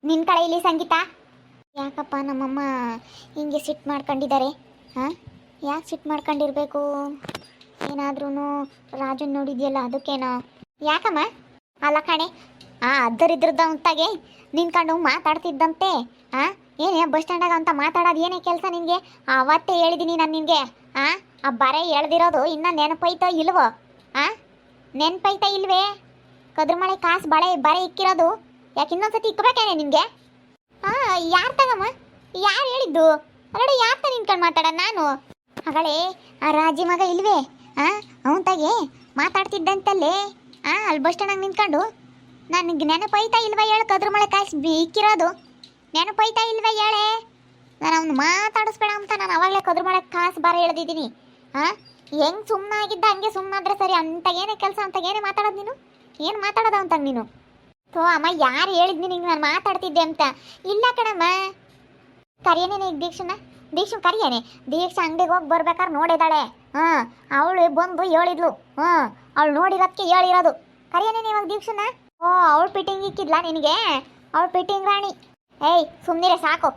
ನಿನ್ನ ಕಡೆ ಇಲ್ಲಿ ಸಂಗೀತ. ಯಾಕಪ್ಪ ನಮ್ಮಮ್ಮ ಹಿಂಗೆ ಸಿಟ್ಟು ಮಾಡ್ಕೊಂಡಿದ್ದಾರೆ? ಹಾಂ, ಯಾಕೆ ಸಿಟ್ಟು ಮಾಡ್ಕೊಂಡಿರ್ಬೇಕು? ಏನಾದ್ರೂ ರಾಜನ್ ನೋಡಿದ್ಯಲ್ಲ ಅದಕ್ಕೇನೋ? ಯಾಕಮ್ಮ? ಅಲ್ಲ ಕಣೆ, ಅದ್ದರಿದ್ರದ್ದಂತಾಗೆ ನಿನ್ಕೊಂಡು ಮಾತಾಡ್ತಿದ್ದಂತೆ. ಹಾಂ, ಏನೇ ಬಸ್ ಸ್ಟ್ಯಾಂಡಾಗ ಅಂತ ಮಾತಾಡೋದು ಏನೇ ಕೆಲಸ ನಿನಗೆ? ಅವತ್ತೇ ಹೇಳಿದ್ದೀನಿ ನಾನು ನಿನಗೆ. ಆ ಬರೆ ಹೇಳ್ದಿರೋದು ಇನ್ನು ನೆನಪೈತೋ ಇಲ್ವೋ? ನೆನಪೈತಾ ಇಲ್ವೇ? ಕದ್ರಮಳೆ ಕಾಸು ಬರೆ ಇಕ್ಕಿರೋದು ಯಾಕೆ ಇನ್ನೊಂದ್ಸತಿ ಇಕ್ಕಬೇಕೇನೆ ನಿನಗೆ? ಯಾರು ತಗಮ್ಮ? ಯಾರು ಹೇಳಿದ್ದು? ಅಲ್ಲಡೆ ಯಾರು ತ ನಿನ್ಕೊಂಡು ಮಾತಾಡ? ನಾನು ಹಾಗಳೇ ಆ ರಾಜಿ ಮಗ ಇಲ್ವೇ? ಅವನ್ ತಾಗೆ ಮಾತಾಡ್ತಿದ್ದಂತಲ್ಲೇ. ಅಲ್ಲಿ ಬಸ್ ಸ್ಟ್ಯಾಂಡಾಗ ನಿಂತ್ಕೊಂಡು ನನಗೆ ನೆನಪೈತಾ ಇಲ್ವಾ ಹೇಳು? ಕದ್ರಮಳೆ ಕಾಸು ಇಕ್ಕಿರೋದು ನೆನಪೈತಾ ಇಲ್ವಾ ಹೇಳೆ? ನಾನು ಅವ್ನು ಮಾತಾಡಿಸ್ಬೇಡ ಅಂತ ನಾನು ಅವಾಗಲೇ ಕದ್ರಮಳೆ ಕಾಸು ಬರ ಹೇಳ್ದಿದ್ದೀನಿ. ಹೆಂಗೆ ಸುಮ್ಮನಾಗಿದ್ದ ಹಂಗೆ ಸುಮ್ಮನಾದ್ರೆ ಸರಿ. ಅಂತ ಏನೇ ಕೆಲಸ ಅಂತ ಏನೇ ಮಾತಾಡೋದು ನೀನು? ಏನು ಮಾತಾಡೋದು ಅಂತ ನೀನು? ಅಮ್ಮ ಯಾರು ಹೇಳಿದ್ನಿ ನಿಂಗೆ ನಾನು ಮಾತಾಡ್ತಿದ್ದೆ ಅಂತ? ಇಲ್ಲ ಕಣಮ್ಮ, ಕರಿಯೇನೇನೆ ಈಗ ದೀಕ್ಷನ್ ಕರಿಯೇನೆ. ದೀಕ್ಷ ಅಂಗಡಿಗೆ ಹೋಗಿ ಬರ್ಬೇಕಾದ್ರೆ ನೋಡಿದಾಳೆ. ಅವಳು ಬಂದು ಹೇಳಿದ್ಲು. ಅವಳು ನೋಡಿರೋದಕ್ಕೆ ಹೇಳಿರೋದು. ಕರಿಯೇನೇನೆ ಇವಾಗ ದೀಕ್ಷನ? ಅವಳು ಪಿಟ್ಟಿಂಗ್ ಇಕ್ಕಿದ್ಲಾ ನಿನಗೆ? ಅವಳು ಪಿಟ್ಟಿಂಗ್ ರಾಣಿ. ಏಯ್ ಸುಮ್ಮನಿರೆ ಸಾಕು.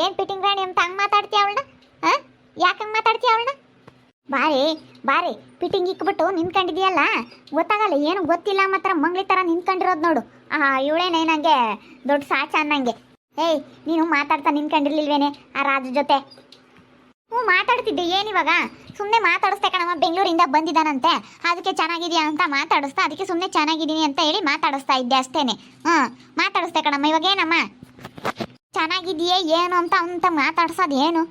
ಏನು ಪಿಟ್ಟಿಂಗ್ ರಾಣಿ ಅಂತ ಹಂಗೆ ಮಾತಾಡ್ತೀಯ ಅವಳನ್ನ? ಯಾಕೆ ಹಂಗೆ ಮಾತಾಡ್ತೀಯ ಅವಳನ್ನ? ಬಾರಿ ಪಿಟ್ಟಿಂಗ್ ಇಕ್ಬಿಟ್ಟು ನಿಂತ್ಕೊಂಡಿದ್ಯಲ್ಲ, ಗೊತ್ತಾಗಲ್ಲ, ಏನು ಗೊತ್ತಿಲ್ಲ ಮಾತ್ರ ಮಂಗ್ಳಿ ಥರ ನಿಂತ್ಕೊಂಡಿರೋದು ನೋಡು. ಇವಳೇನೆ ನನಗೆ ದೊಡ್ಡ ಸಾಚ ಅನ್ನಂಗೆ. ಏಯ್ ನೀನು ಮಾತಾಡ್ತಾ ನಿಂತ್ಕೊಂಡಿರ್ಲಿಲ್ವೇನೆ ಆ ರಾಜು ಜೊತೆ? ಮಾತಾಡ್ತಿದ್ದೆ. ಏನಿವಾಗ? ಸುಮ್ಮನೆ ಮಾತಾಡಿಸ್ತೆ ಕಣಮ್ಮ. ಬೆಂಗಳೂರಿಂದ ಬಂದಿದ್ದಾನಂತೆ, ಅದಕ್ಕೆ ಚೆನ್ನಾಗಿದೆಯಾ ಅಂತ ಮಾತಾಡಿಸ್ತಾ, ಅದಕ್ಕೆ ಸುಮ್ಮನೆ ಚೆನ್ನಾಗಿದ್ದೀನಿ ಅಂತ ಹೇಳಿ ಮಾತಾಡಿಸ್ತಾ ಇದ್ದೆ ಅಷ್ಟೇನೆ. ಮಾತಾಡಿಸ್ತೆ ಕಣಮ್ಮ. ಇವಾಗ ಏನಮ್ಮ ಚೆನ್ನಾಗಿದೆಯೇ ಏನು ಅಂತ ಮಾತಾಡ್ಸೋದು ಏನು?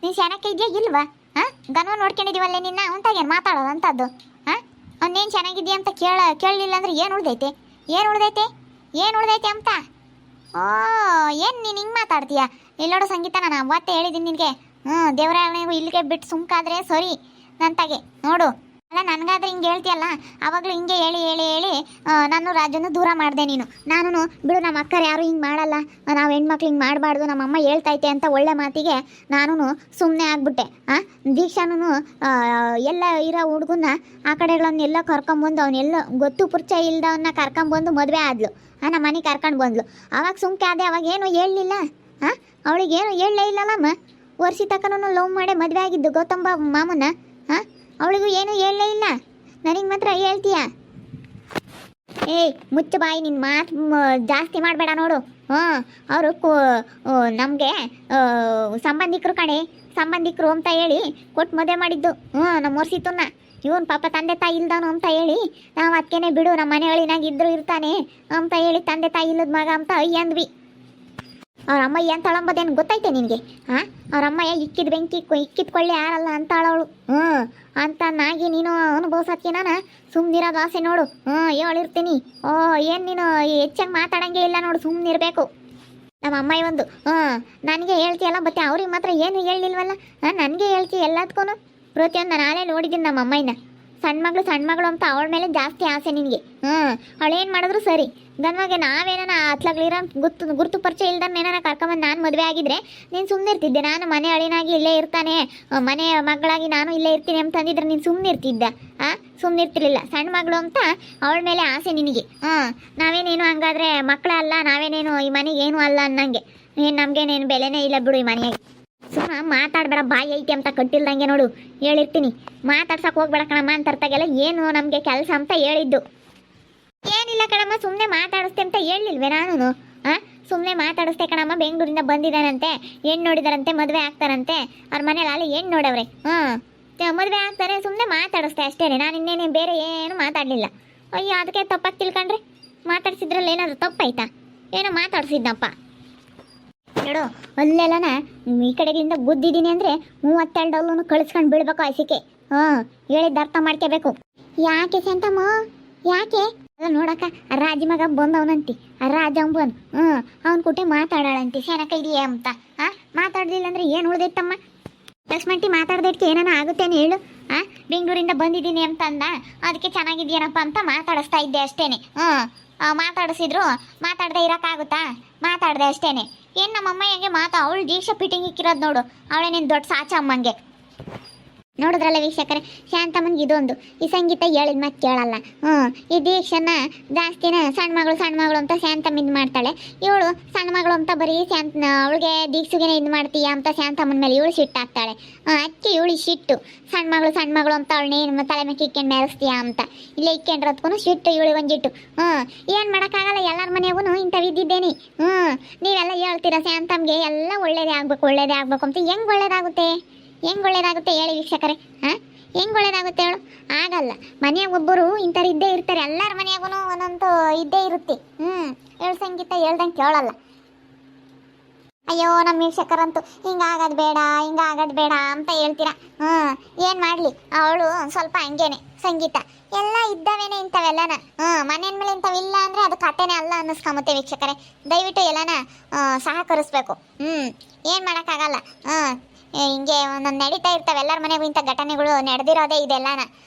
ನೀನು ಚೆನ್ನಾಗಿ ಇದೆಯಾ ಇಲ್ವಾ? ಗನ್ವ ನೋಡ್ಕೊಂಡಿದ್ದೀವಲ್ಲೇ ನಿನ್ನ ಅವನ್ತಾಗೇನು ಮಾತಾಡೋದು ಅಂಥದ್ದು? ಅವನೇನು ಚೆನ್ನಾಗಿದೆಯಾ ಅಂತ ಕೇಳಲಿಲ್ಲ ಅಂದ್ರೆ ಏನು ಉಳ್ದೈತೆ ಅಂತ? ಏನು ನೀನು ಹಿಂಗೆ ಮಾತಾಡ್ತೀಯ? ಎಲ್ಲೋಡು ಸಂಗೀತ, ನಾನು ಅವತ್ತೇ ಹೇಳಿದ್ದೀನಿ ನಿನಗೆ. ದೇವರ ಇಲ್ಲಿಗೆ ಬಿಟ್ಟು ಸುಮ್ಕಾದ್ರೆ ಸರಿ ನಂತಾಗೆ ನೋಡು. ಅಲ್ಲ ನನಗಾದ್ರೆ ಹಿಂಗೆ ಹೇಳ್ತೀಯಲ್ಲ, ಆವಾಗಲೂ ಹಿಂಗೆ ಹೇಳಿ ನಾನು ರಾಜನ್ನು ದೂರ ಮಾಡಿದೆ ನೀನು. ನಾನು ಬಿಡು, ನಮ್ಮ ಅಕ್ಕರು ಯಾರು ಹಿಂಗೆ ಮಾಡಲ್ಲ, ನಾವು ಹೆಣ್ಮಕ್ಳು ಹಿಂಗೆ ಮಾಡಬಾರ್ದು, ನಮ್ಮಮ್ಮ ಹೇಳ್ತೈತೆ ಅಂತ ಒಳ್ಳೆ ಮಾತಿಗೆ ನಾನು ಸುಮ್ಮನೆ ಆಗ್ಬಿಟ್ಟೆ. ದೀಕ್ಷಾನು ಎಲ್ಲ ಇರೋ ಹುಡುಗನ್ನ ಆ ಕಡೆಗಳನ್ನೆಲ್ಲ ಕರ್ಕೊಂಬಂದು ಅವನ್ನೆಲ್ಲ ಗೊತ್ತು ಪರಿಚಯ ಇಲ್ದವನ್ನ ಕರ್ಕೊಂಬಂದು ಮದುವೆ ಆದ್ಲು. ನಮ್ಮ ಮನೆಗೆ ಕರ್ಕೊಂಡು ಬಂದ್ಲು. ಆವಾಗ ಸುಮ್ಕೆ ಆದೆ. ಅವಾಗ ಏನು ಹೇಳಲಿಲ್ಲ. ಅವಳಿಗೇನು ಹೇಳಲೇ ಇಲ್ಲಲ್ಲಮ್ಮ. ವರ್ಷ ತಕ್ಕನೂ ಲವ್ ಮಾಡೇ ಮದುವೆ ಆಗಿದ್ದು ಗೌತಮ್ ಮಾಮನ. ಅವಳಿಗೂ ಏನು ಹೇಳಲೇ ಇಲ್ಲ. ನನಗೆ ಮಾತ್ರ ಹೇಳ್ತೀಯ? ಏಯ್ ಮುಚ್ಚು ಬಾಯಿ, ನಿನ್ನ ಮಾತು ಜಾಸ್ತಿ ಮಾಡಬೇಡ ನೋಡು. ಅವರು ನಮಗೆ ಸಂಬಂಧಿಕರು ಕಣೆ, ಸಂಬಂಧಿಕರು ಅಂತ ಹೇಳಿ ಕೊಟ್ಟು ಮದುವೆ ಮಾಡಿದ್ದು. ನಮ್ಮ ವರ್ಷಿತನ್ನ ಇವನು ಪಾಪ ತಂದೆ ತಾಯಿ ಇಲ್ದವನು ಅಂತ ಹೇಳಿ ನಾವು ಅದಕ್ಕೇನೆ ಬಿಡು, ನಮ್ಮ ಮನೆ ಹಳಿನಾಗಿದ್ರು ಇರ್ತಾನೆ ಅಂತ ಹೇಳಿ ತಂದೆ ತಾಯಿ ಇಲ್ಲದ ಮಗ ಅಂತ ಅಂದ್ವಿ. ಅವ್ರ ಅಮ್ಮಯ್ಯ ಅಂತ ಅಳಂಬದೇನು ಗೊತ್ತೈತೆ ನಿನಗೆ? ಅವ್ರ ಅಮ್ಮಯ್ಯ ಇಕ್ಕಿದ ಬೆಂಕಿ ಇಕ್ಕಿದ್ಕೊಳ್ಳಿ ಯಾರಲ್ಲ ಅಂತ ಅಳವಳು. ಅಂತ ನಾಗಿ ನೀನು ಅನುಭವಿಸೋದಕ್ಕೆ ನಾನು ಸುಮ್ಮನಿರೋದು ಆಸೆ ನೋಡು. ಹೇಳಿರ್ತೀನಿ. ಏನು ನೀನು ಹೆಚ್ಚಾಗಿ ಮಾತಾಡಂಗೆ ಇಲ್ಲ ನೋಡು, ಸುಮ್ಮನಿರಬೇಕು. ನಮ್ಮ ಅಮ್ಮಯ್ಯ ಒಂದು ನನಗೆ ಹೇಳ್ತೀಯಲ್ಲ, ಮತ್ತೆ ಅವ್ರಿಗೆ ಮಾತ್ರ ಏನು ಹೇಳಿಲ್ವಲ್ಲ. ನನಗೆ ಹೇಳ್ತೀಯ ಎಲ್ಲದಕ್ಕೂ. ಪ್ರತಿಯೊಂದು ನಾನೇ ನೋಡಿದ್ದೀನಿ ನಮ್ಮ ಅಮ್ಮಯ್ಯನ. ಸಣ್ಣ ಮಗಳು ಅಂತ ಅವಳ ಮೇಲೆ ಜಾಸ್ತಿ ಆಸೆ ನಿನಗೆ. ಅವಳೇನು ಮಾಡಿದ್ರು ಸರಿ. ಗನ್ವಾಗೆ ನಾವೇನ ಹತ್ಲಾಗ್ಲಿರೋ ಗುರ್ತು ಪರಿಚಯ ಇಲ್ದನ್ನ ಏನಾರ ಕರ್ಕೊಂಬಂದು ನಾನು ಮದುವೆ ಆಗಿದ್ರೆ ನೀನು ಸುಮ್ಮನೆ ಇರ್ತಿದ್ದೆ. ನಾನು ಮನೆ ಅಳಿನಾಗಿ ಇಲ್ಲೇ ಇರ್ತಾನೆ, ಮನೆ ಮಗಳಾಗಿ ನಾನು ಇಲ್ಲೇ ಇರ್ತೀನಿ ಅಂತಂದಿದ್ರೆ ನೀನು ಸುಮ್ಮನೆ ಇರ್ತಿದ್ದ? ಸುಮ್ಮನೆ ಇರ್ತಿರ್ಲಿಲ್ಲ. ಸಣ್ಣ ಮಗಳು ಅಂತ ಅವಳ ಮೇಲೆ ಆಸೆ ನಿನಗೆ. ನಾವೇನೇನು ಹಂಗಾದ್ರೆ ಮಕ್ಕಳ ಅಲ್ಲ, ನಾವೇನೇನು ಈ ಮನೆಗೆ ಏನೂ ಅಲ್ಲ ಅನ್ನಂಗೆ. ನಮಗೇನೇನು ಬೆಲೆನೇ ಇಲ್ಲ ಬಿಡು ಈ ಮನೆಯಾಗಿ. ಸುಮ್ಮನೆ ಮಾತಾಡಬೇಡ, ಬಾಯಿ ಐತಿ ಅಂತ ಕಟ್ಟಿಲ್ದಂಗೆ ನೋಡು ಹೇಳಿರ್ತೀನಿ. ಮಾತಾಡ್ಸಕ್ಕೆ ಹೋಗ್ಬೇಡ ಕಣಮ್ಮ ಅಂತ ಅರ್ಥಗೆಲ್ಲ. ಏನು ನಮಗೆ ಕೆಲಸ ಅಂತ ಹೇಳಿದ್ದು ಏನಿಲ್ಲ ಕಣಮ್ಮ, ಸುಮ್ಮನೆ ಮಾತಾಡಿಸ್ತೆ ಅಂತ ಹೇಳಿಲ್ವೇ ನಾನು? ಸುಮ್ಮನೆ ಮಾತಾಡಿಸ್ತೆ ಕಣಮ್ಮ. ಬೆಂಗಳೂರಿಂದ ಬಂದಿದ್ದಾನಂತೆ, ಹೆಣ್ಣು ನೋಡಿದಾರಂತೆ, ಮದುವೆ ಆಗ್ತಾರಂತೆ. ಅವ್ರ ಮನೇಲಿ ಅಲ್ಲಿ ಹೆಣ್ಣು ನೋಡವ್ರೆ. ಮದುವೆ ಆಗ್ತಾರೆ, ಸುಮ್ಮನೆ ಮಾತಾಡಿಸ್ತೆ ಅಷ್ಟೇ. ನಾನು ಇನ್ನೇನು ಬೇರೆ ಏನು ಮಾತಾಡಲಿಲ್ಲ. ಅಯ್ಯೋ ಅದಕ್ಕೆ ತಪ್ಪಾಗಿ ತಿಳ್ಕೊಂಡ್ರೆ? ಮಾತಾಡ್ಸಿದ್ರಲ್ಲಿ ಏನಾದರೂ ತಪ್ಪಾಯ್ತಾ? ಏನೋ ಮಾತಾಡ್ಸಿದ್ನಪ್ಪ ನೋಡು. ಅಲ್ಲೆಲ್ಲನ ಈ ಕಡೆಗಳಿಂದ ಬುದ್ಧಿದ್ದೀನಿ ಅಂದರೆ 32 ಡೌಲನ್ನು ಕಳಿಸ್ಕೊಂಡು ಬಿಡ್ಬೇಕು ಆಯ್ಸಿಕೆ. ಹೇಳಿದ್ದು ಅರ್ಥ ಮಾಡ್ಕೋಬೇಕು. ಯಾಕೆ ಸಂತಮ್ಮ? ಯಾಕೆ ಅಲ್ಲ ನೋಡಕ್ಕ, ರಾಜಿ ಮಗ ಬಂದವನಂತಿ, ರಾಜ ಅಂಬನ್. ಅವನ ಕುಟೆ ಮಾತಾಡಾಳಂತಿ ಸೇನಕ ಇದೆಯೇ ಅಂತ. ಮಾತಾಡ್ಲಿಲ್ಲ ಅಂದ್ರೆ ಏನು ಉಳ್ದೈತಮ್ಮ? ಲಕ್ಷ್ಮಂಟಿ ಮಾತಾಡ್ದಕ್ಕೆ ಏನಾನ ಆಗುತ್ತೇನೆ ಹೇಳು? ಬೆಂಗಳೂರಿಂದ ಬಂದಿದ್ದೀನಿ ಅಂತ ಅಂದ, ಅದಕ್ಕೆ ಚೆನ್ನಾಗಿದ್ಯೇನಪ್ಪ ಅಂತ ಮಾತಾಡಿಸ್ತಾ ಇದ್ದೆ ಅಷ್ಟೇನೆ. ಮಾತಾಡಿಸಿದ್ರು ಮಾತಾಡದೆ ಇರೋಕ್ಕಾಗುತ್ತಾ? ಮಾತಾಡ್ದೆ ಅಷ್ಟೇನೆ. ಏನು ನಮ್ಮಮ್ಮ ಹೆಂಗೆ ಅವಳು ದೀಕ್ಷಾ ಫಿಟ್ಟಿಂಗ್ ಇಕ್ಕಿರೋದು ನೋಡು, ಅವಳೇ ನಿನ್ನ ದೊಡ್ಡ ಸಾಚ ಅಮ್ಮಂಗೆ. ನೋಡಿದ್ರಲ್ಲ ವೀಕ್ಷಕರೇ, ಶಾಂತಮ್ಮನಿಗೆ ಇದೊಂದು, ಈ ಸಂಗೀತ ಹೇಳಿದ ಮತ್ತೆ ಕೇಳಲ್ಲ. ಈ ದೀಕ್ಷನ ಜಾಸ್ತಿನ ಸಣ್ಣ ಮಗಳು ಅಂತ ಶಾಂತಮ್ಮ ಇದು ಮಾಡ್ತಾಳೆ. ಇವಳು ಸಣ್ಣ ಮಗಳು ಅಂತ ಬರೀ ಅವಳಿಗೆ ದೀಕ್ಷೆಗೆ ಇದು ಮಾಡ್ತೀಯ ಅಂತ ಶಾಂತಮ್ಮನ ಮೇಲೆ ಇವಳು ಸಿಟ್ಟಾಗ್ತಾಳೆ. ಅದಕ್ಕೆ ಇವಳು ಸಿಟ್ಟು, ಸಣ್ಣ ಮಗಳು ಅಂತ ಅವಳನ್ನೇನು ತಲೆ ಮೇಲೆ ಇಕ್ಕೊಂಡು ಮೆರೆಸ್ತೀಯ ಅಂತ. ಇಲ್ಲೇ ಇಕ್ಕೊಂಡ್ರದ್ಗೂ ಸಿಟ್ಟು ಇವಳಿಗೆ ಒಂದಿಟ್ಟು. ಏನು ಮಾಡೋಕ್ಕಾಗಲ್ಲ, ಎಲ್ಲರ ಮನೆಯಾಗೂ ಇಂಥವು ಇದ್ದಿದ್ದೇನೆ. ನೀವೆಲ್ಲ ಹೇಳ್ತೀರಾ ಶಾಂತಮ್ಗೆ ಎಲ್ಲ ಒಳ್ಳೇದೇ ಆಗಬೇಕು ಅಂತ. ಹೆಂಗೆ ಒಳ್ಳೇದಾಗುತ್ತೆ ಹೇಳಿ ವೀಕ್ಷಕರೇ? ಹೆಂಗೆ ಒಳ್ಳೇದಾಗುತ್ತೆ ಹೇಳು? ಆಗಲ್ಲ. ಮನೆಯಾಗ ಒಬ್ಬರು ಇಂಥವ್ರು ಇದ್ದೇ ಇರ್ತಾರೆ, ಎಲ್ಲರ ಮನೆಯಾಗೂ ಒಂದೊಂದು ಇದ್ದೇ ಇರುತ್ತೆ. ಹೇಳು ಸಂಗೀತ ಹೇಳ್ದಂಗೆ ಕೇಳಲ್ಲ. ಅಯ್ಯೋ ನಮ್ಮ ವೀಕ್ಷಕರಂತೂ ಹಿಂಗಾಗೋದು ಬೇಡ ಅಂತ ಹೇಳ್ತೀರಾ. ಏನು ಮಾಡಲಿ, ಅವಳು ಸ್ವಲ್ಪ ಹಂಗೇನೆ ಸಂಗೀತ. ಎಲ್ಲ ಇದ್ದಾವೇನೆ ಇಂಥವೆಲ್ಲನ. ಮನೆಯ ಮೇಲೆ ಇಂಥವಿಲ್ಲ ಅಂದರೆ ಅದು ಕತೆನೇ ಅಲ್ಲ ಅನ್ನಿಸ್ಕೊಂಬತ್ತೆ ವೀಕ್ಷಕರೇ. ದಯವಿಟ್ಟು ಎಲ್ಲನ ಸಹಕರಿಸ್ಬೇಕು. ಏನು ಮಾಡೋಕ್ಕಾಗಲ್ಲ. ಹಿಂಗೆ ಒಂದೊಂದು ನಡೀತಾ ಇರ್ತಾವೆ ಎಲ್ಲರ ಮನೆಗೂ. ಇಂಥ ಘಟನೆಗಳು ನಡೆದಿರೋದೇ ಇದೆಲ್ಲನ,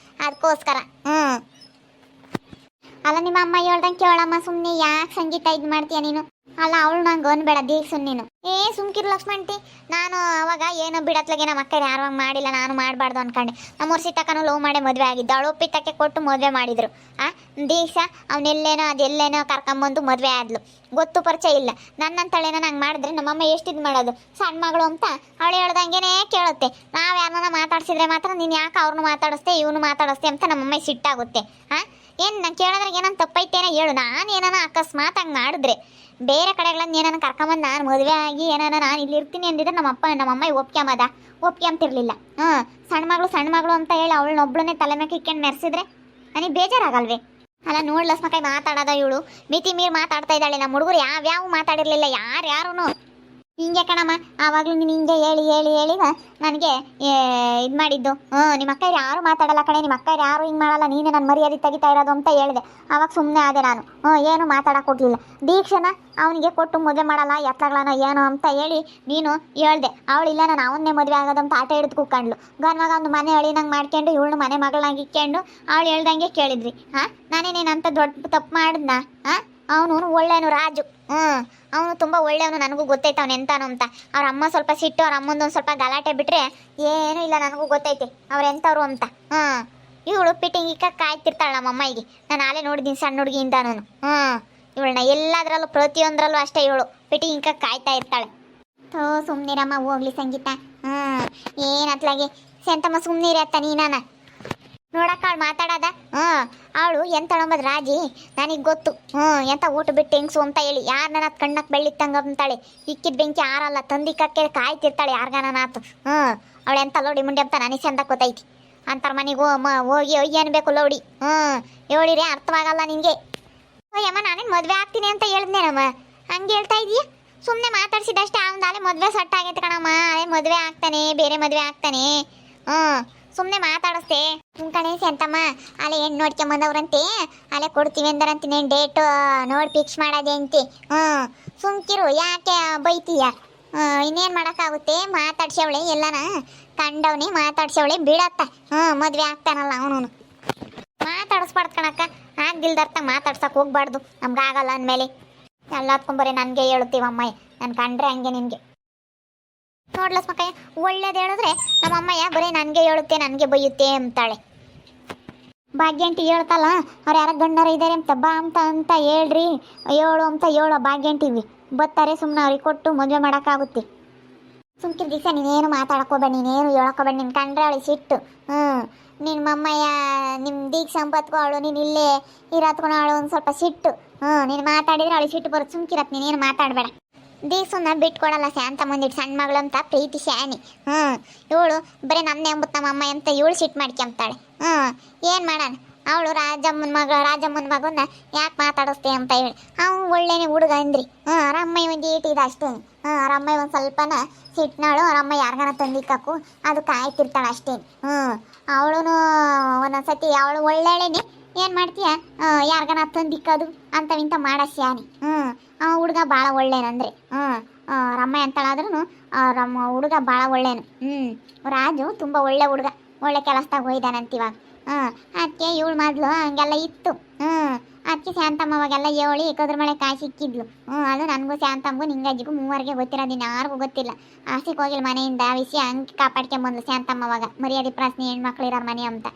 ಅದಕ್ಕೋಸ್ಕರ. ಅಲ್ಲ ನಿಮ್ಮ ಅಮ್ಮ ಹೇಳ್ದಂಗೆ ಕೇಳಮ್ಮ, ಸುಮ್ಮನೆ ಯಾಕೆ ಸಂಗೀತ ಇದು ಮಾಡ್ತೀಯ ನೀನು? ಅಲ್ಲ ಅವಳು ನಂಗೆ ಅನ್ಬೇಡ ದೀಕ್ಷು ನೀನು. ಸುಮ್ಕಿರು ಲಕ್ಷ್ಮಣ್ತಿ. ನಾನು ಅವಾಗ ಏನೋ ಬಿಡತ್ಲಾಗೆ ನಮ್ಮ ಅಕ್ಕ ಯಾರು ಮಾಡಿಲ್ಲ, ನಾನು ಮಾಡಬಾರ್ದು ಅನ್ಕೊಂಡೆ. ನಮ್ಮೂರು ಸಿಟ್ಟಕ್ಕನೂ ಲವ್ ಮಾಡೇ ಮದುವೆ ಆಗಿದ್ದು. ಅವಳು ಒಪ್ಪಿತಕ್ಕೆ ಕೊಟ್ಟು ಮದುವೆ ಮಾಡಿದ್ರು. ದೀಕ್ಷಾ ಅವನೆಲ್ಲೇನೋ ಅದೆಲ್ಲೇನೋ ಕರ್ಕೊಂಬಂದು ಮದುವೆ ಆದ್ಲು. ಗೊತ್ತು ಪರಿಚಯ ಇಲ್ಲ. ನನ್ನಂತಳೇನೋ ನಂಗೆ ಮಾಡಿದ್ರೆ ನಮ್ಮಮ್ಮ ಎಷ್ಟು ಇದು ಮಾಡೋದು. ಸಣ್ಣ ಮಗಳು ಅಂತ ಅವಳು ಹೇಳ್ದಂಗೆನೇ ಕೇಳುತ್ತೆ. ನಾವು ಯಾರನ್ನ ಮಾತಾಡ್ಸಿದ್ರೆ ಮಾತ್ರ ನೀನು ಯಾಕೆ ಅವ್ರನ್ನ ಮಾತಾಡಿಸ್ತೆ ಇವನು ಮಾತಾಡಿಸ್ತೆ ಅಂತ ನಮ್ಮಮ್ಮ ಸಿಟ್ಟಾಗುತ್ತೆ. ಏನು ನಾನು ಕೇಳಿದ್ರೆ ಏನಂತ ತಪ್ಪೈತೇನೋ ಹೇಳು. ನಾನು ಏನಾನ ಅಕಸ್ಮಾತ್ ಹಂಗೆ ಮಾಡಿದ್ರೆ ಬೇರೆ ಕಡೆಗಳನ್ನ ಏನಾನ ಕರ್ಕೊಂಬಂದು ನಾನು ಮದುವೆ ಆಗಿ ಏನಾನ ನಾನು ಇಲ್ಲಿ ಇರ್ತೀನಿ ಅಂದಿದ್ರೆ ನಮ್ಮಮ್ಮ ಒಪ್ಕೊಂತಿರ್ಲಿಲ್ಲ. ಸಣ್ಣ ಮಗಳು ಅಂತ ಹೇಳಿ ಅವಳನ್ನೊಬ್ಳನ್ನೇ ತಲೆ ಮೇಲೆ ಇಕ್ಕೊಂಡು ಮೆರೆಸಿದ್ರೆ ನನಗೆ ಬೇಜಾರಾಗಲ್ವೇ? ಅಲ್ಲ ನೋಡ್ಲಸ್ ಮಕ್ಕಳು ಮಾತಾಡೋದ ಇವಳು ಮಿತಿ ಮೀರಿ ಮಾತಾಡ್ತಾ ಇದ್ದಾಳೆ. ನಮ್ಮ ಹುಡುಗರು ಯಾವ್ಯಾವ ಮಾತಾಡಿರ್ಲಿಲ್ಲ, ಯಾರು ಹಿಂಗೆ ಕಣಮ್ಮ. ಆವಾಗಲೂ ನೀನು ಹಿಂಗೆ ಹೇಳಿ ನನಗೆ ಇದು ಮಾಡಿದ್ದು. ನಿಮ್ಮ ಅಕ್ಕ ಯಾರು ಮಾತಾಡಲ್ಲ ಕಣೆ, ನಿಮ್ಮ ಅಕ್ಕ ಯಾರು ಹಿಂಗೆ ಮಾಡಲ್ಲ, ನೀನೇ ನನ್ನ ಮರ್ಯಾದೆ ತೆಗಿತಾ ಇರೋದು ಅಂತ ಹೇಳಿದೆ. ಆವಾಗ ಸುಮ್ಮನೆ ಆದೆ ನಾನು. ಏನು ಮಾತಾಡಕ್ಕೆ ಹೋಗಲಿಲ್ಲ. ದೀಕ್ಷನ ಅವನಿಗೆ ಕೊಟ್ಟು ಮದುವೆ ಮಾಡಲ್ಲ ಎತ್ತಗಳನ್ನ ಏನು ಅಂತ ಹೇಳಿ ನೀನು ಹೇಳ್ದೆ. ಅವಳಿಲ್ಲ ನಾನು ಅವನ್ನೇ ಮದುವೆ ಆಗೋದು ಅಂತ ಆಟ ಹಿಡಿದು ಕೂತ್ಕೊಂಡ್ಲು. ಗನ್ವಾಗ ಒಂದು ಮನೆ ಅಳಿನಂಗೆ ಮಾಡ್ಕೊಂಡು ಇವಳನ್ನ ಮನೆ ಮಗಳಾಗಿ ಇಕ್ಕೊಂಡು ಅವಳು ಹೇಳ್ದಂಗೆ ಕೇಳಿದ್ರಿ. ನಾನೇನೇನಂತ ದೊಡ್ಡ ತಪ್ಪು ಮಾಡಿದ್ನ? ಅವನು ಒಳ್ಳೆಯವನು ರಾಜು. ಅವನು ತುಂಬ ಒಳ್ಳೆಯವನು. ನನಗೂ ಗೊತ್ತೈತೆ ಅವನು ಎಂತಾನು ಅಂತ. ಅವ್ರ ಅಮ್ಮ ಸ್ವಲ್ಪ ಸಿಟ್ಟು, ಅವ್ರ ಅಮ್ಮಂದೊಂದು ಸ್ವಲ್ಪ ಗಲಾಟೆ ಬಿಟ್ಟರೆ ಏನೂ ಇಲ್ಲ, ನನಗೂ ಗೊತ್ತೈತೆ ಅವ್ರು ಎಂಥವ್ರು ಅಂತ. ಇವಳು ಪಿಟ್ಟಿಂಗ್ ಕಾಯ್ತಿರ್ತಾಳೆ ನಮ್ಮ ಅಮ್ಮಗೆ. ನಾನು ಆಲೇ ನೋಡಿದ್ದೀನಿ ಸಣ್ಣ ಹುಡುಗಿಯಿಂದ ನಾನು. ಇವಳನ್ನ ಎಲ್ಲದರಲ್ಲೂ ಪ್ರತಿಯೊಂದರಲ್ಲೂ ಅಷ್ಟೇ ಇವಳು ಪಿಟ್ಟಿಂಗ್ ಕಾಯ್ತಾ ಇರ್ತಾಳೆ. ಸುಮ್ಮನಿರಮ್ಮ ಹೋಗ್ಲಿ ಸಂಗೀತ. ಏನತ್ಲಾಗೆ ಸೆಂತಮ್ಮ ಸುಮ್ಮನಿರಿ ಅತ್ತ ನೀನಾನ ನೋಡಕ್ಕ ಅವಳು ಮಾತಾಡೋದ. ಅವಳು ಎಂತಳಂಬದ್ ರಾಜಿ ನನಗೆ ಗೊತ್ತು. ಎಂತ ಊಟ ಬಿಟ್ಟು ಹೆಂಗ್ಸು ಅಂತ ಹೇಳಿ ಯಾರು ನನ್ನ ಕಣ್ಣಕ್ಕೆ ಬೆಳ್ಳಿತ್ತಂಗ ಅಂತಾಳೆ. ಇಕ್ಕಿದ ಬೆಂಕಿ ಆರಲ್ಲ, ತಂದಿಕ್ಕಕ್ಕೆ ಕಾಯ್ತಿರ್ತಾಳೆ ಯಾರಿಗಾನಾತು. ಅವಳು ಎಂತ ಲೋಡಿ ಮುಂಡೆ ಅಂತ ನನಗೆ ಚಂದ ಗೊತ್ತೈತಿ. ಅಂತಾರ ಮನೆಗೆ ಹೋಗಿ ಅನ್ಬೇಕು ಲೋಡಿ. ಹೇಳಿರಿ ಅರ್ಥವಾಗಲ್ಲ ನಿನಗೆ. ಅಯ್ಯಮ್ಮ ನಾನೇನು ಮದುವೆ ಆಗ್ತೀನಿ ಅಂತ ಹೇಳಿದ್ನೇನಮ್ಮ, ಹಂಗೆ ಹೇಳ್ತಾ ಇದೀಯ? ಸುಮ್ಮನೆ ಮಾತಾಡ್ಸಿದಷ್ಟೇ. ಅವನದಾಲೆ ಮದುವೆ ಸೆಟ್ ಆಗೈತೆ ಕಣಮ್ಮ. ಅದೇ ಮದುವೆ ಆಗ್ತಾನೆ, ಬೇರೆ ಮದುವೆ ಆಗ್ತಾನೆ. ಸುಮ್ಮನೆ ಮಾತಾಡಿಸ್ತೆ ಕಣೆ ಸೆಂತಮ್ಮ. ಅಲ್ಲೇ ಹೆಣ್ಣು ನೋಡ್ಕೊಂಬಂದವ್ರಂತೆ, ಅಲ್ಲೇ ಕೊಡ್ತೀವಿ ಅಂದರಂತೀನಿ ಡೇಟು ನೋಡಿ ಫಿಕ್ಸ್ ಮಾಡೋದೆ ಅಂತೆ. ಸುಮ್ಕಿರು, ಯಾಕೆ ಬೈತೀಯ? ಇನ್ನೇನು ಮಾಡೋಕ್ಕಾಗುತ್ತೆ? ಮಾತಾಡ್ಸವಳೆ ಎಲ್ಲನ ಕಂಡವನೇ ಮಾತಾಡ್ಸವಳೆ ಬಿಡತ್ತ. ಮದುವೆ ಆಗ್ತಾನಲ್ಲ ಅವನು. ಮಾತಾಡಿಸ್ಬಾರ್ದು ಕಣಕ್ಕ. ಆಗ್ದಿಲ್ದರ್ಥ ಮಾತಾಡ್ಸಕ್ಕೆ ಹೋಗ್ಬಾರ್ದು. ನಮ್ಗೆ ಆಗಲ್ಲ ಅಂದಮೇಲೆ ಎಲ್ಲ ಹತ್ಕೊಂಬರಿ ನನಗೆ ಹೇಳುತ್ತೀವಮ್ಮ. ನಾನು ಕಂಡ್ರೆ ಹಂಗೆ ನಿನಗೆ ನೋಡ್ಲಸ್ ಮಕ್ಕಯ್ಯ. ಒಳ್ಳೇದು ಹೇಳಿದ್ರೆ ನಮ್ಮಮ್ಮಯ್ಯ ಬರೀ ನನಗೆ ಹೇಳುತ್ತೆ, ನನಗೆ ಬೈಯುತ್ತೆ ಅಂತಾಳೆ. ಭಾಗ್ಯಂಟಿ ಹೇಳ್ತಲ್ಲ, ಅವ್ರು ಯಾರ ಗಂಡರ ಇದ್ದಾರೆ ಅಂತ ಬಾ ಅಂತ ಹೇಳ್ರಿ, ಹೇಳು ಭಾಗ್ಯಂಟಿವಿ ಬತ್ತಾರೆ. ಸುಮ್ಮನೆ ಅವ್ರಿಗೆ ಕೊಟ್ಟು ಮದುವೆ ಮಾಡೋಕ್ಕಾಗುತ್ತೆ. ಸುಮ್ಕಿರ್ ದಿವಸ ನೀನೇನು ಮಾತಾಡ್ಕೋಬೇಡ, ನೀನೇನು ಹೇಳಕೋಬೇಡ. ನಿನ್ನ ಕಂಡ್ರೆ ಅವಳಿಗೆ ಸಿಟ್ಟು. ನಿನ್ನ ಮಮ್ಮಯ್ಯ ನಿಮ್ಮ ದೀಕ್ಷ ಸಂಪತ್ಕೋ ಅವಳು, ನೀನು ಇಲ್ಲೇ ಇರತ್ಕೊಂಡು ಅವಳು ಒಂದು ಸ್ವಲ್ಪ ಸಿಟ್ಟು. ನೀನು ಮಾತಾಡಿದ್ರೆ ಅವಳಿಗೆ ಸಿಟ್ಟು ಬರುತ್ತೆ. ಸುಮ್ಕಿರತ್, ನೀನೇನು ಮಾತಾಡಬೇಡ. ದೀಕ್ಷನ್ನ ಬಿಟ್ಕೊಡಲ್ಲ ಶಾಂತ ಮುಂದಿಟ್ಟು ಸಣ್ಣ ಮಗಳು ಅಂತ ಪ್ರೀತಿ ಶಾನಿ. ಇವಳು ಬರೀ ನನ್ನೇ ಎಂಬುತ್ತ ನಮ್ಮ ಅಮ್ಮ ಅಂತ ಇವಳು ಸಿಟ್ಟು ಮಾಡ್ಕೊಂತಾಳೆ. ಏನು ಮಾಡೋಣ? ಅವಳು ರಾಜಮ್ಮನ ಮಗನ್ನ ಯಾಕೆ ಮಾತಾಡಿಸ್ತೆ ಅಂತ ಹೇಳಿ ಅವನು ಒಳ್ಳೆನೇ ಹುಡುಗ ಅಂದ್ರಿ. ಅವರಮ್ಮಯ್ಯ ಒಂದು ಏಟಿದೆ ಅಷ್ಟೇ. ಅವರಮ್ಮಯ್ಯ ಒಂದು ಸ್ವಲ್ಪನ ಸಿಟ್ನಾಳು. ಅವರಮ್ಮ ಯಾರಿಗಾನ ತಂದಿಕ್ಕಾಕು ಅದು ಕಾಯ್ತಿರ್ತಾಳೆ ಅಷ್ಟೇ. ಅವಳು ಒಂದೊಂದ್ಸತಿ ಅವಳು ಒಳ್ಳೆಳೇನೆ. ಏನು ಮಾಡ್ತೀಯ? ಯಾರಿಗಾನ ತಂದಿಕ್ಕದು ಅಂತವಿಂತ ಮಾಡಸ್ಯಾನಿ. ಹುಡುಗ ಭಾಳ ಒಳ್ಳೇನಂದ್ರೆ ರಮ್ಮ ಅಂತಳಾದ್ರೂ ರಮ್ಮ ಹುಡುಗ ಭಾಳ ಒಳ್ಳೇನು. ರಾಜು ತುಂಬ ಒಳ್ಳೆ ಹುಡುಗ, ಒಳ್ಳೆ ಕೆಲಸದಾಗ ಹೋಯ್ದಾನಂತ ಇವಾಗ. ಅದಕ್ಕೆ ಇವಳು ಮೊದಲು ಹಂಗೆಲ್ಲ ಇತ್ತು. ಅದಕ್ಕೆ ಶಾಂತಮ್ಮ ಅವಾಗೆಲ್ಲ ಹೇಳಿ ಕದ್ರ ಮಳೆ ಕಾಯಿ ಸಿಕ್ಕಿದ್ಲು. ಅದು ನನಗೂ ಶಾಂತಮ್ಮಗೂ ನಿಂಗಜ್ಜಿಗೂ ಮೂವರಿಗೆ ಗೊತ್ತಿರೋದು, ಯಾರಿಗೂ ಗೊತ್ತಿಲ್ಲ. ಆಸೆಗೆ ಹೋಗಿಲ್ಲ ಮನೆಯಿಂದ ವಿಷಯ ಹಂಗೆ ಕಾಪಾಡ್ಕೊಂಬಂದ್ಲು ಶಾಂತಮ್ಮ ಅವಾಗ, ಮರ್ಯಾದೆ ಪ್ರಾಸ್ನಿ ಹೆಣ್ಮಕ್ಳು ಇರೋರು ಮನೆ ಅಂತ.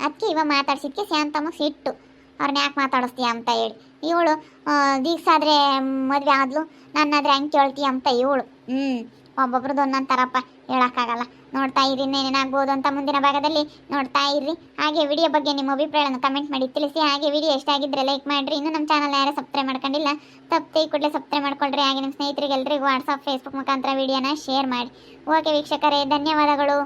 ಅದಕ್ಕೆ ಇವಾಗ ಮಾತಾಡ್ಸಿದ್ಕೆ ಶಾಂತಮ್ಮ ಸಿಟ್ಟು, ಅವ್ರನ್ನ ಯಾಕೆ ಮಾತಾಡಿಸ್ತೀಯ ಅಂತ ಹೇಳಿ. ಇವಳು ದೀಕ್ಷಾದ್ರೆ ಮದುವೆ ಆದ್ಲು, ನನ್ನಾದ್ರೆ ಹಂಗೆ ಕೇಳ್ತೀಯ ಅಂತ ಇವಳು. ಒಬ್ಬೊಬ್ರದ್ದು ಒಂದೊಂದು ಥರಪ್ಪ, ಹೇಳೋಕ್ಕಾಗಲ್ಲ. ನೋಡ್ತಾ ಇರಿ ಏನೇನಾಗ್ಬೋದು ಅಂತ ಮುಂದಿನ ಭಾಗದಲ್ಲಿ ನೋಡ್ತಾ ಇರ್ರಿ. ಹಾಗೆ ವಿಡಿಯೋ ಬಗ್ಗೆ ನಿಮ್ಮ ಅಭಿಪ್ರಾಯವನ್ನು ಕಮೆಂಟ್ ಮಾಡಿ ತಿಳಿಸಿ. ಹಾಗೆ ವಿಡಿಯೋ ಇಷ್ಟ ಆಗಿದ್ರೆ ಲೈಕ್ ಮಾಡಿರಿ. ಇನ್ನೂ ನಮ್ಮ ಚಾನಲ್ ಯಾರು ಸಬ್ಸ್ಕ್ರೈಬ್ ಮಾಡ್ಕೊಂಡಿಲ್ಲ, ತಪ್ಪದೆ ಈ ಕೂಡಲೇ ಸಬ್ಸ್ಕ್ರೈಬ್ ಮಾಡ್ಕೊಳ್ರಿ. ಹಾಗೆ ನಿಮ್ಮ ಸ್ನೇಹಿತರಿಗೆ ಎಲ್ಲರಿಗೂ ವಾಟ್ಸಪ್ ಫೇಸ್ಬುಕ್ ಮುಖಾಂತರ ವಿಡಿಯೋನ ಶೇರ್ ಮಾಡಿ. ಓಕೆ ವೀಕ್ಷಕರೇ, ಧನ್ಯವಾದಗಳು.